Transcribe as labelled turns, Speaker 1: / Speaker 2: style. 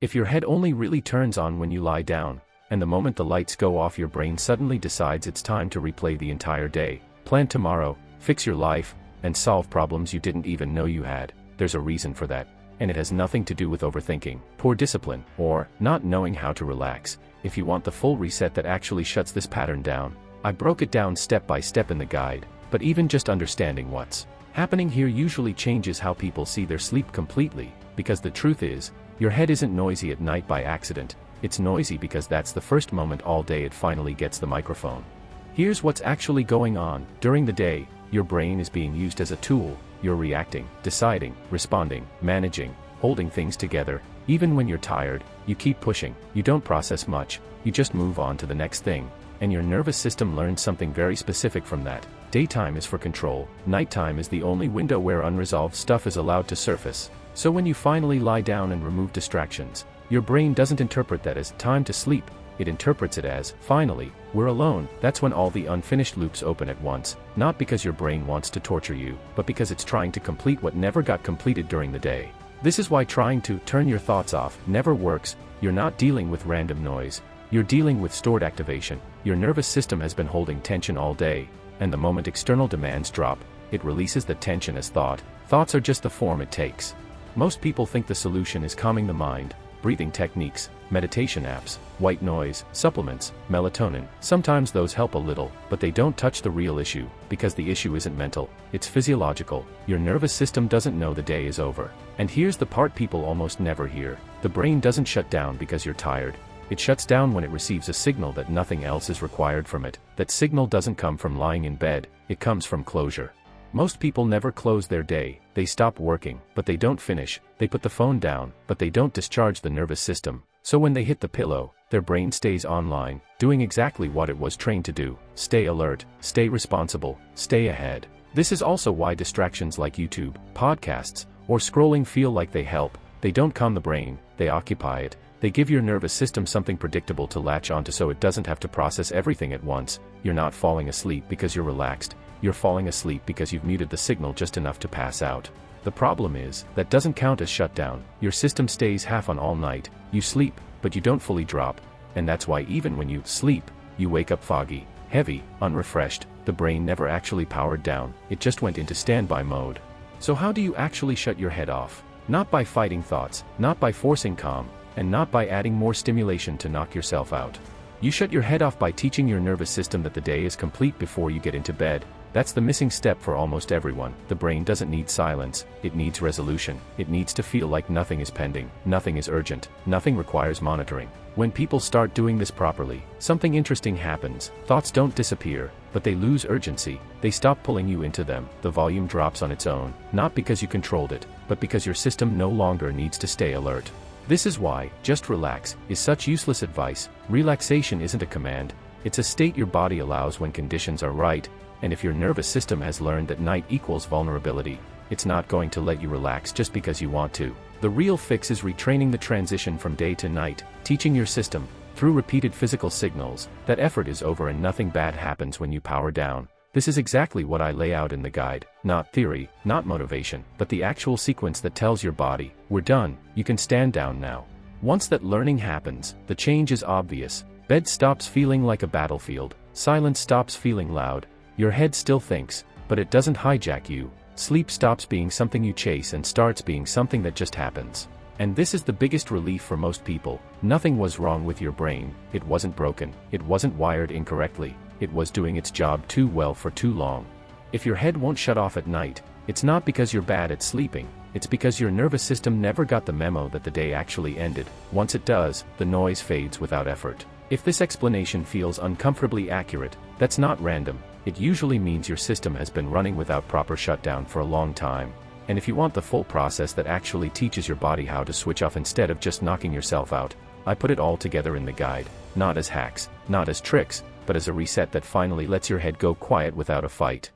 Speaker 1: If your head only really turns on when you lie down, and the moment the lights go off your brain suddenly decides it's time to replay the entire day, plan tomorrow, fix your life, and solve problems you didn't even know you had, there's a reason for that. And it has nothing to do with overthinking, poor discipline, or not knowing how to relax. If you want the full reset that actually shuts this pattern down, I broke it down step by step in the guide, but even just understanding what's happening here usually changes how people see their sleep completely, because the truth is, your head isn't noisy at night by accident, it's noisy because that's the first moment all day it finally gets the microphone. Here's what's actually going on. During the day, your brain is being used as a tool. You're reacting, deciding, responding, managing, holding things together. Even when you're tired, you keep pushing. You don't process much, you just move on to the next thing. And your nervous system learns something very specific from that. Daytime is for control, nighttime is the only window where unresolved stuff is allowed to surface. So when you finally lie down and remove distractions, your brain doesn't interpret that as time to sleep, it interprets it as, finally, we're alone. That's when all the unfinished loops open at once, not because your brain wants to torture you, but because it's trying to complete what never got completed during the day. This is why trying to turn your thoughts off never works. You're not dealing with random noise, you're dealing with stored activation. Your nervous system has been holding tension all day, and the moment external demands drop, it releases the tension as thought. Thoughts are just the form it takes. Most people think the solution is calming the mind, breathing techniques, meditation apps, white noise, supplements, melatonin. Sometimes those help a little, but they don't touch the real issue, because the issue isn't mental, it's physiological. Your nervous system doesn't know the day is over. And here's the part people almost never hear. The brain doesn't shut down because you're tired. It shuts down when it receives a signal that nothing else is required from it. That signal doesn't come from lying in bed, it comes from closure. Most people never close their day. They stop working, but they don't finish. They put the phone down, but they don't discharge the nervous system. So when they hit the pillow, their brain stays online, doing exactly what it was trained to do. Stay alert, stay responsible, stay ahead. This is also why distractions like YouTube, podcasts, or scrolling feel like they help. They don't calm the brain, they occupy it. They give your nervous system something predictable to latch onto so it doesn't have to process everything at once. You're not falling asleep because you're relaxed. You're falling asleep because you've muted the signal just enough to pass out. The problem is, that doesn't count as shutdown. Your system stays half on all night. You sleep, but you don't fully drop. And that's why even when you sleep, you wake up foggy, heavy, unrefreshed. The brain never actually powered down, it just went into standby mode. So how do you actually shut your head off? Not by fighting thoughts, not by forcing calm, and not by adding more stimulation to knock yourself out. You shut your head off by teaching your nervous system that the day is complete before you get into bed. That's the missing step for almost everyone. The brain doesn't need silence, it needs resolution. It needs to feel like nothing is pending, nothing is urgent, nothing requires monitoring. When people start doing this properly, something interesting happens. Thoughts don't disappear, but they lose urgency. They stop pulling you into them. The volume drops on its own, not because you controlled it, but because your system no longer needs to stay alert. This is why, just relax, is such useless advice. Relaxation isn't a command, it's a state your body allows when conditions are right, and if your nervous system has learned that night equals vulnerability, it's not going to let you relax just because you want to. The real fix is retraining the transition from day to night, teaching your system, through repeated physical signals, that effort is over and nothing bad happens when you power down. This is exactly what I lay out in the guide, not theory, not motivation, but the actual sequence that tells your body, we're done, you can stand down now. Once that learning happens, the change is obvious. Bed stops feeling like a battlefield, silence stops feeling loud, your head still thinks, but it doesn't hijack you. Sleep stops being something you chase and starts being something that just happens. And this is the biggest relief for most people. Nothing was wrong with your brain, it wasn't broken, it wasn't wired incorrectly. It was doing its job too well for too long. If your head won't shut off at night, it's not because you're bad at sleeping, it's because your nervous system never got the memo that the day actually ended. Once it does, the noise fades without effort. If this explanation feels uncomfortably accurate, that's not random. It usually means your system has been running without proper shutdown for a long time. And if you want the full process that actually teaches your body how to switch off instead of just knocking yourself out, I put it all together in the guide, not as hacks, not as tricks, but as a reset that finally lets your head go quiet without a fight.